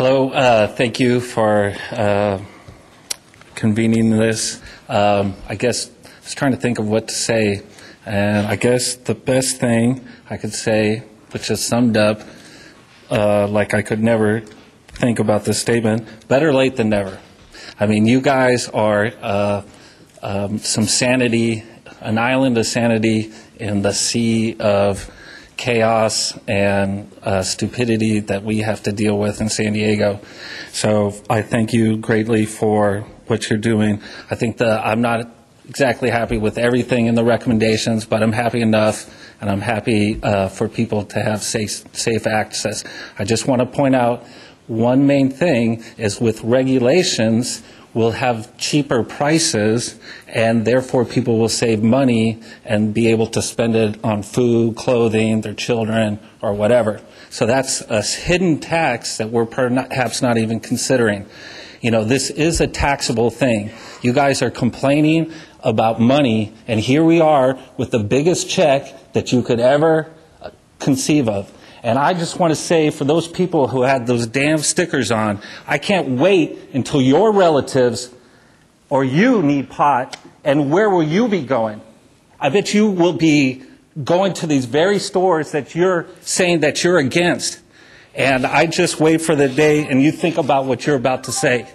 Hello, thank you for convening this. I guess I was trying to think of what to say, and I guess the best thing I could say, which is summed up, like I could never think about this statement, better late than never. I mean, you guys are some sanity, an island of sanity in the sea of chaos and stupidity that we have to deal with in San Diego. So I thank you greatly for what you're doing. I think that I'm not exactly happy with everything in the recommendations, but I'm happy enough, and I'm happy for people to have safe access. I just want to point out one main thing is with regulations, we'll have cheaper prices, and therefore people will save money and be able to spend it on food, clothing, their children, or whatever. So that's a hidden tax that we're perhaps not even considering. You know, this is a taxable thing. You guys are complaining about money, and here we are with the biggest check that you could ever conceive of. And I just want to say, for those people who had those damn stickers on, I can't wait until your relatives or you need pot, and where will you be going? I bet you will be going to these very stores that you're saying that you're against. And I just wait for the day, and you think about what you're about to say.